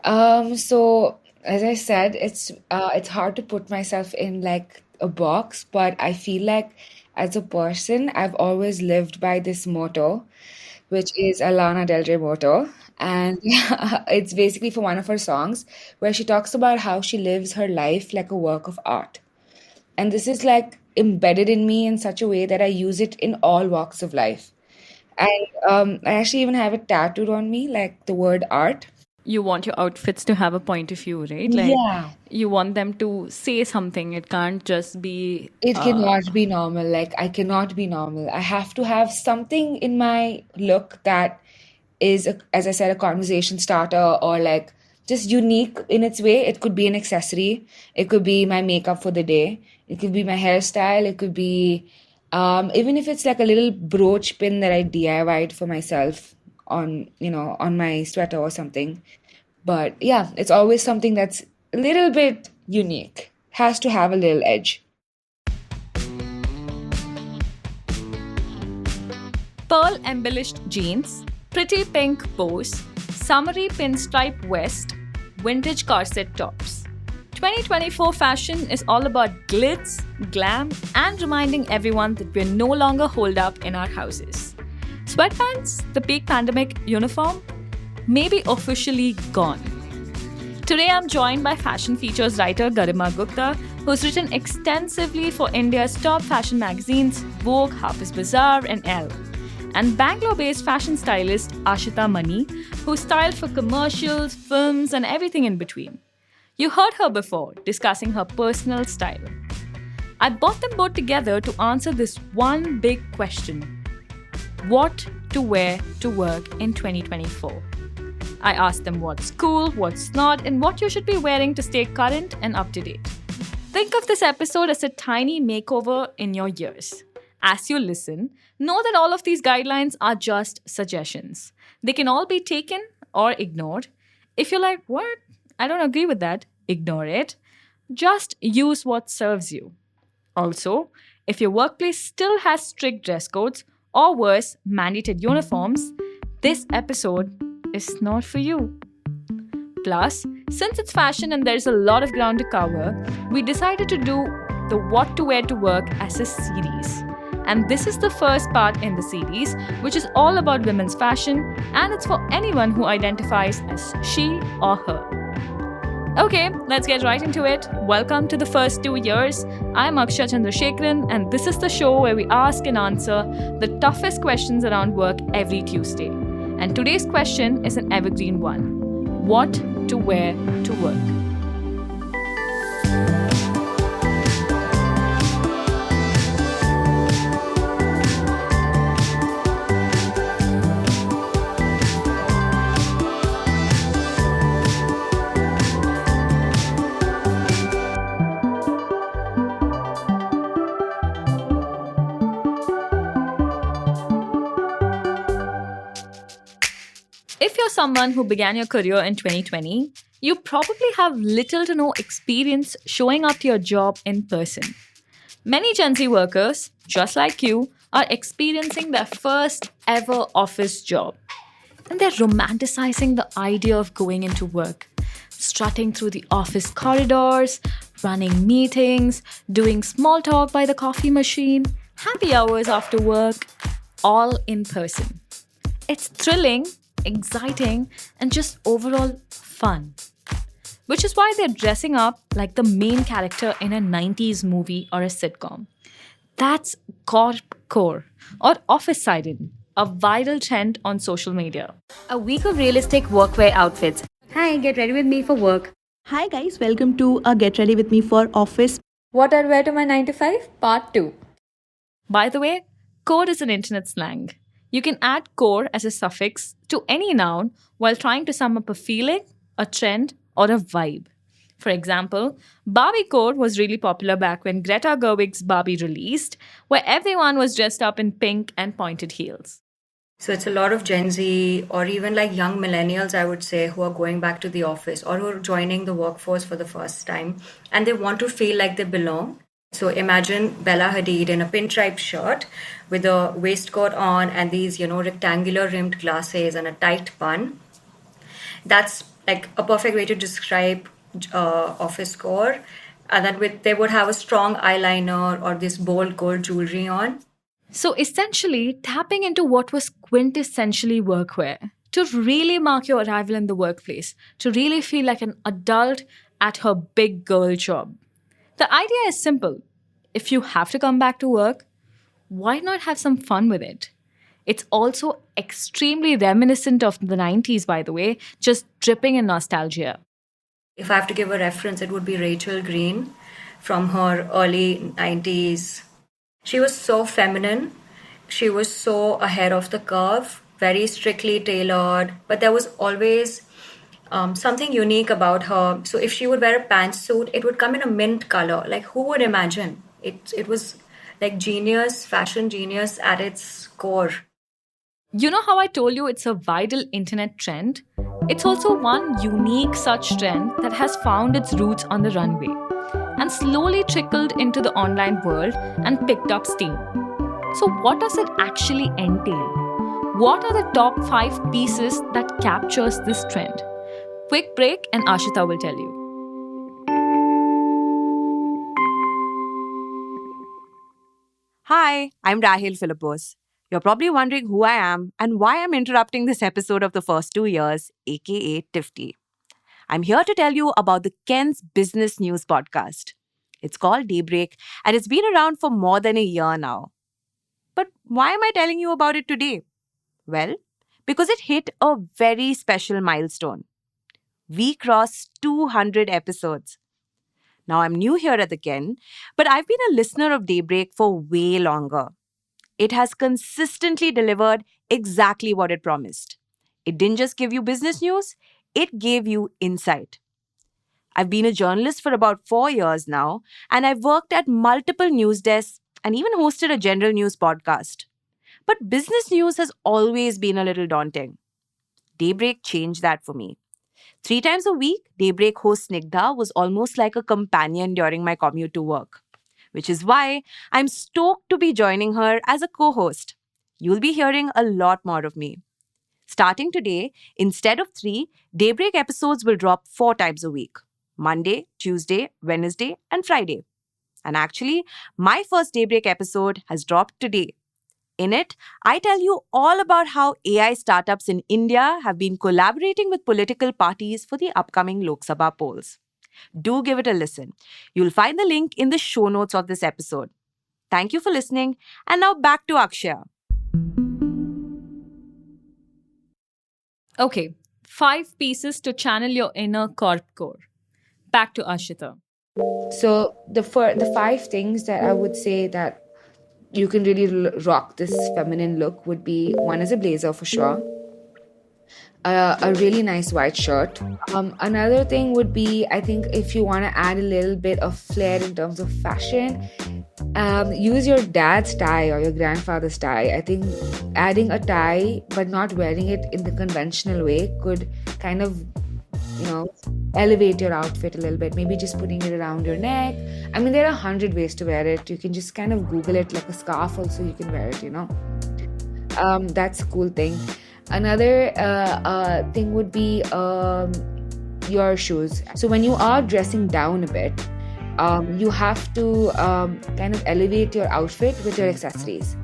So as I said, it's hard to put myself in like a box, but I feel like as a person, I've always lived by this motto, which is a Lana Del Rey motto, and it's basically for one of her songs where she talks about how she lives her life like a work of art. And this is like embedded in me in such a way that I use it in all walks of life. And I actually even have it tattooed on me, like the word art. You want your outfits to have a point of view, right? Like Yeah. you want them to say something. It can't just be It cannot be normal. Like, I cannot be normal. I have to have something in my look that is, as I said, a conversation starter or like just unique in its way. It could be an accessory. It could be my makeup for the day. It could be my hairstyle. It could be, even if it's like a little brooch pin that I DIY'd for myself on, on my sweater or something. But yeah, it's always something that's a little bit unique. Has to have a little edge. pearl embellished jeans, pretty pink bows, summery pinstripe vest, vintage corset tops. 2024 fashion is all about glitz, glam, and reminding everyone that we're no longer holed up in our houses. Sweatpants, the peak pandemic uniform, may be officially gone. Today I'm joined by fashion features writer Garima Gupta, who's written extensively for India's top fashion magazines Vogue, Harper's Bazaar, and Elle, and Bangalore-based fashion stylist Aashita Mani, who styled for commercials, films, and everything in between. You heard her before, discussing her personal style. I brought them both together to answer this one big question: what to wear to work in 2024? I asked them what's cool, what's not, and what you should be wearing to stay current and up to date. Think of this episode as a tiny makeover in your ears. As you listen, know that all of these guidelines are just suggestions. They can all be taken or ignored. If you're like, what? I don't agree with that, ignore it. Just use what serves you. Also, if your workplace still has strict dress codes or worse, mandated uniforms, this episode is not for you. Plus, since it's fashion and there's a lot of ground to cover, we decided to do the What to Wear to Work as a series. And this is the first part in the series, which is all about women's fashion, and it's for anyone who identifies as she or her. Okay, let's get right into it. Welcome to the first 2 years. I'm Akshaya Chandrasekaran, and this is the show where we ask and answer the toughest questions around work every Tuesday. And today's question is an evergreen one: what to wear to work? If you're someone who began your career in 2020, you probably have little to no experience showing up to your job in person. Many Gen Z workers, just like you, are experiencing their first ever office job. And they're romanticizing the idea of going into work, strutting through the office corridors, running meetings, doing small talk by the coffee machine, happy hours after work, all in person. It's thrilling, exciting, and just overall fun. Which is why they're dressing up like the main character in a 90s movie or a sitcom. That's corpcore or office siren, a viral trend on social media. A week of realistic workwear outfits. Hi, get ready with me for work. Hi guys, welcome to Get Ready With Me for Office. What I'd wear to my 9 to 5, part 2. By the way, core is an internet slang. You can add core as a suffix to any noun while trying to sum up a feeling, a trend, or a vibe. For example, Barbie core was really popular back when Greta Gerwig's Barbie released, where everyone was dressed up in pink and pointed heels. So it's a lot of Gen Z or even like young millennials, I would say, who are going back to the office or who are joining the workforce for the first time and they want to feel like they belong. So imagine Bella Hadid in a pinstripe shirt with a waistcoat on and these, rectangular rimmed glasses and a tight bun. That's like a perfect way to describe office core. And then they would have a strong eyeliner or this bold gold jewelry on. So essentially, tapping into what was quintessentially workwear to really mark your arrival in the workplace, to really feel like an adult at her big girl job. The idea is simple. If you have to come back to work, why not have some fun with it? It's also extremely reminiscent of the 90s, by the way, just dripping in nostalgia. If I have to give a reference, it would be Rachel Green from her early 90s. She was so feminine. She was so ahead of the curve, very strictly tailored, but there was always something unique about her. So if she would wear a pantsuit, it would come in a mint color. Like, who would imagine? It was like genius, fashion genius at its core. You know how I told you it's a vital internet trend? It's also one unique such trend that has found its roots on the runway and slowly trickled into the online world and picked up steam. So, what does it actually entail? What are the top 5 pieces that captures this trend? Quick break and Aashita will tell you. Hi, I'm Rahil Philippos. You're probably wondering who I am and why I'm interrupting this episode of the first 2 years, aka Tifty. I'm here to tell you about the Ken's Business News podcast. It's called Daybreak and it's been around for more than a year now. But why am I telling you about it today? Well, because it hit a very special milestone. We crossed 200 episodes. Now, I'm new here at the Ken, but I've been a listener of Daybreak for way longer. It has consistently delivered exactly what it promised. It didn't just give you business news, it gave you insight. I've been a journalist for about 4 years now, and I've worked at multiple news desks and even hosted a general news podcast. But business news has always been a little daunting. Daybreak changed that for me. 3 times a week, Daybreak host Snigdha was almost like a companion during my commute to work, which is why I'm stoked to be joining her as a co-host. You'll be hearing a lot more of me. Starting today, instead of 3, Daybreak episodes will drop 4 times a week: Monday, Tuesday, Wednesday, and Friday. And actually, my first Daybreak episode has dropped today. In it, I tell you all about how AI startups in India have been collaborating with political parties for the upcoming Lok Sabha polls. Do give it a listen. You'll find the link in the show notes of this episode. Thank you for listening. And now back to Akshaya. Okay, 5 pieces to channel your inner corp core. Back to Aashita. So the 5 things that I would say that you can really rock this feminine look would be: one is a blazer for sure, a really nice white shirt. Another thing would be, I think, if you want to add a little bit of flair in terms of fashion, use your dad's tie or your grandfather's tie. I think adding a tie but not wearing it in the conventional way could kind of, elevate your outfit a little bit. Maybe just putting it around your neck. I mean, there are 100 ways to wear it. You can just kind of Google it, like a scarf also you can wear it, That's a cool thing. Another thing would be your shoes. So when you are dressing down a bit, you have to kind of elevate your outfit with your accessories.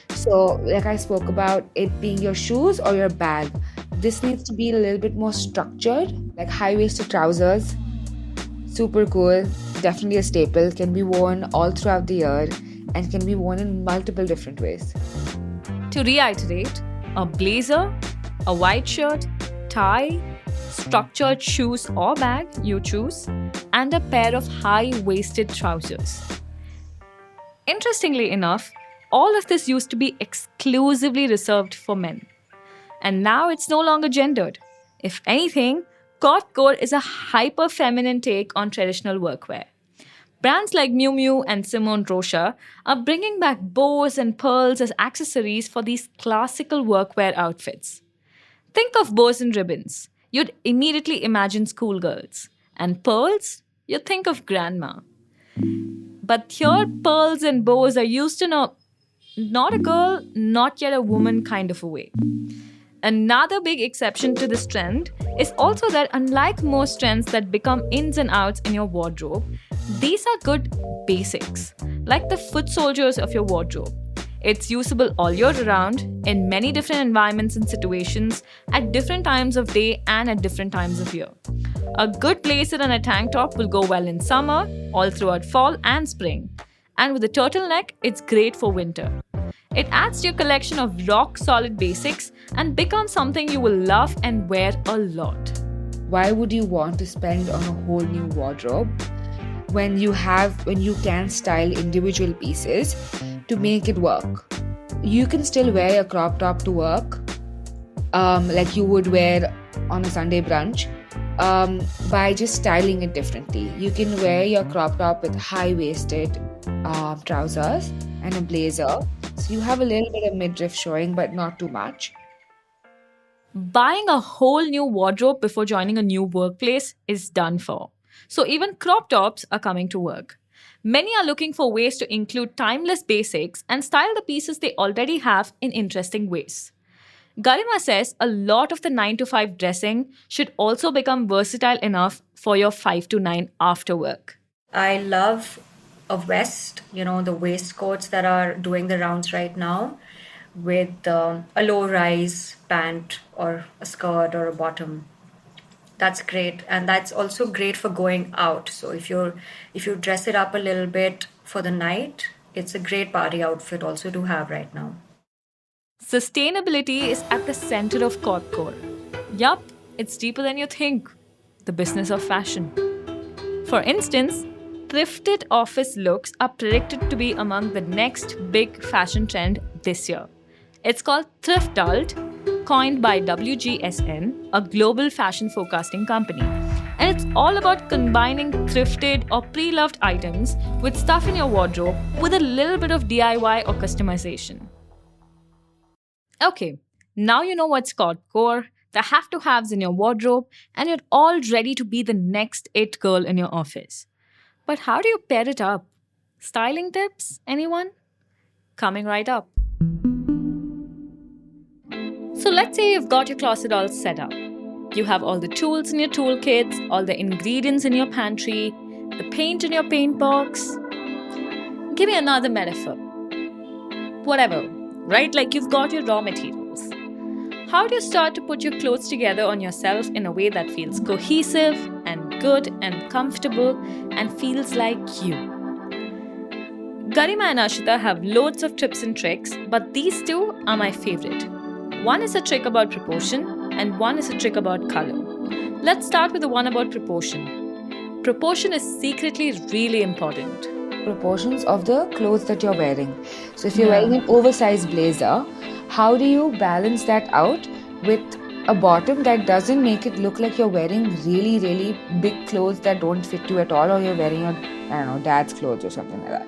So like I spoke about, it being your shoes or your bag. This needs to be a little bit more structured, like high-waisted trousers. Super cool. Definitely a staple. Can be worn all throughout the year and can be worn in multiple different ways. To reiterate, a blazer, a white shirt, tie, structured shoes or bag, you choose, and a pair of high-waisted trousers. Interestingly enough, all of this used to be exclusively reserved for men. And now it's no longer gendered. If anything, Corpcore is a hyper-feminine take on traditional workwear. Brands like Miu Miu and Simone Rocha are bringing back bows and pearls as accessories for these classical workwear outfits. Think of bows and ribbons. You'd immediately imagine schoolgirls. And pearls? You'd think of grandma. But here, pearls and bows are used in a not a girl, not yet a woman kind of a way. Another big exception to this trend is also that unlike most trends that become ins and outs in your wardrobe, these are good basics, like the foot soldiers of your wardrobe. It's usable all year round in many different environments and situations at different times of day and at different times of year. A good blazer and a tank top will go well in summer, all throughout fall and spring. And with a turtleneck, it's great for winter. It adds to your collection of rock-solid basics and becomes something you will love and wear a lot. Why would you want to spend on a whole new wardrobe when you can style individual pieces to make it work? You can still wear your crop top to work, like you would wear on a Sunday brunch, by just styling it differently. You can wear your crop top with high-waisted trousers and a blazer. So you have a little bit of midriff showing, but not too much. Buying a whole new wardrobe before joining a new workplace is done for. So even crop tops are coming to work. Many are looking for ways to include timeless basics and style the pieces they already have in interesting ways. Garima says a lot of the 9 to 5 dressing should also become versatile enough for your 5 to 9 after work. I love a vest, the waistcoats that are doing the rounds right now with a low-rise pant or a skirt or a bottom. That's great, and that's also great for going out. So if you dress it up a little bit for the night, it's a great party outfit also to have right now. Sustainability is at the center of Corpcore. Yup, it's deeper than you think. The business of fashion. For instance, thrifted office looks are predicted to be among the next big fashion trend this year. It's called Thriftalt, coined by WGSN, a global fashion forecasting company. And it's all about combining thrifted or pre-loved items with stuff in your wardrobe with a little bit of DIY or customization. Okay, now you know what's Corpcore, the have-to-haves in your wardrobe, and you're all ready to be the next it girl in your office. But how do you pair it up? Styling tips, anyone? Coming right up. So let's say you've got your closet all set up. You have all the tools in your toolkits, all the ingredients in your pantry, the paint in your paint box. Give me another metaphor. Whatever, right? Like you've got your raw materials. How do you start to put your clothes together on yourself in a way that feels cohesive and good and comfortable and feels like you? Garima and Aashita have loads of tips and tricks, but these two are my favorite. One is a trick about proportion and one is a trick about color. Let's start with the one about proportion. Proportion is secretly really important. Proportions of the clothes that you're wearing. So if you're wearing an oversized blazer, how do you balance that out with a bottom that doesn't make it look like you're wearing really, really big clothes that don't fit you at all, or you're wearing your, dad's clothes or something like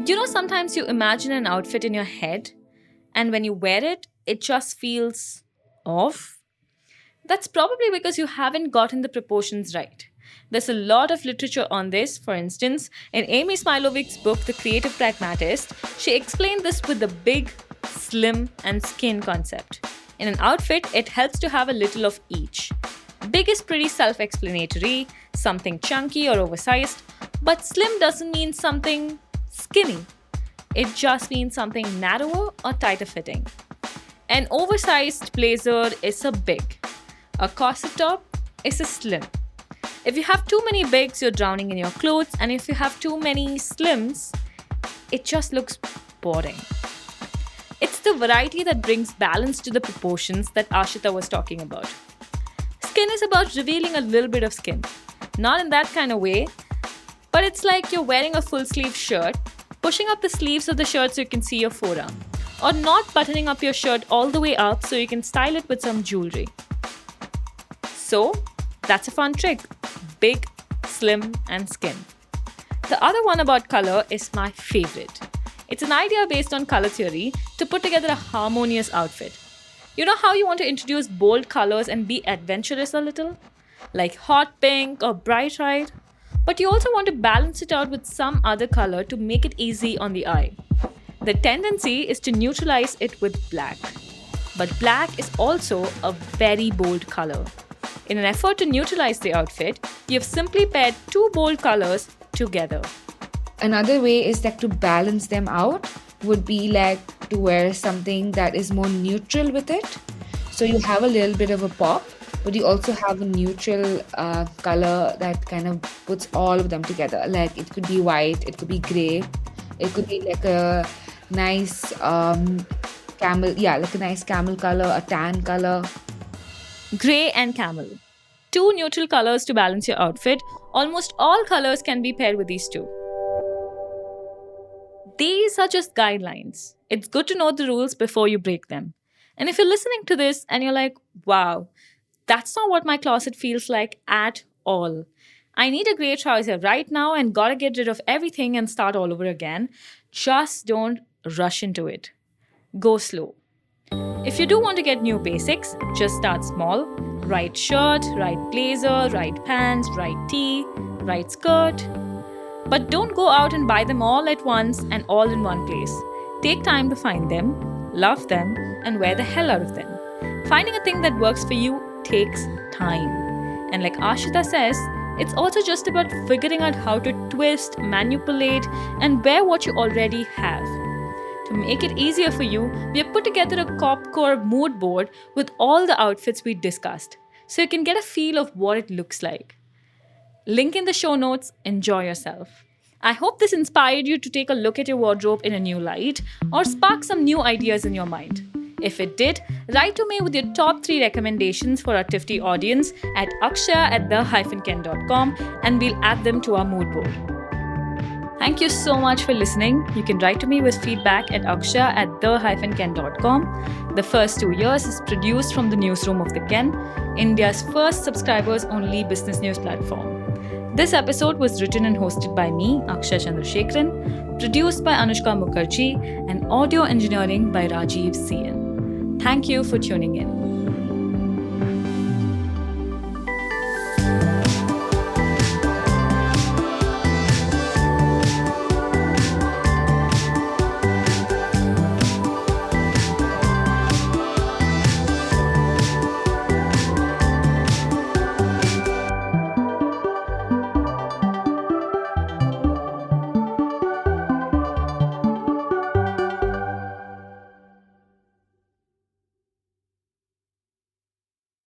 that? Sometimes you imagine an outfit in your head, and when you wear it, it just feels off. That's probably because you haven't gotten the proportions right. There's a lot of literature on this. For instance, in Amy Smilovic's book, The Creative Pragmatist, she explained this with the big, slim, and skin concept. In an outfit, it helps to have a little of each. Big is pretty self-explanatory, something chunky or oversized, but slim doesn't mean something skinny. It just means something narrower or tighter fitting. An oversized blazer is a big. A corset top is a slim. If you have too many bigs, you're drowning in your clothes, and if you have too many slims, it just looks boring. It's the variety that brings balance to the proportions that Aashita was talking about. Skin is about revealing a little bit of skin. Not in that kind of way, but it's like you're wearing a full-sleeve shirt, pushing up the sleeves of the shirt so you can see your forearm, or not buttoning up your shirt all the way up so you can style it with some jewelry. So, that's a fun trick. Big, slim, and skin. The other one about color is my favorite. It's an idea based on color theory to put together a harmonious outfit. You know how you want to introduce bold colors and be adventurous a little? Like hot pink or bright red? But you also want to balance it out with some other color to make it easy on the eye. The tendency is to neutralize it with black. But black is also a very bold color. In an effort to neutralize the outfit, you've simply paired two bold colors together. Another way is like to balance them out would be like to wear something that is more neutral with it. So you have a little bit of a pop, but you also have a neutral color that kind of puts all of them together. Like it could be white, it could be gray, it could be like a nice camel color, a tan color. Grey and camel. Two neutral colors to balance your outfit. Almost all colors can be paired with these two. These are just guidelines. It's good to know the rules before you break them. And if you're listening to this and you're like, wow, that's not what my closet feels like at all. I need a grey trouser right now and gotta get rid of everything and start all over again. Just don't rush into it. Go slow. If you do want to get new basics, just start small. Right shirt, right blazer, right pants, right tee, right skirt. But don't go out and buy them all at once and all in one place. Take time to find them, love them, and wear the hell out of them. Finding a thing that works for you takes time. And like Aashita says, it's also just about figuring out how to twist, manipulate, and wear what you already have. To make it easier for you, we have put together a Copcore mood board with all the outfits we discussed, so you can get a feel of what it looks like. Link in the show notes. Enjoy yourself. I hope this inspired you to take a look at your wardrobe in a new light or spark some new ideas in your mind. If it did, write to me with your top 3 recommendations for our Tifty audience at akshaya@the-ken.com and we'll add them to our mood board. Thank you so much for listening. You can write to me with feedback at akshaya@the-ken.com. The First 2 Years is produced from the newsroom of The Ken, India's first subscribers-only business news platform. This episode was written and hosted by me, Akshaya Chandrasekaran, produced by Anushka Mukherjee, and audio engineering by Rajiv Sian. Thank you for tuning in.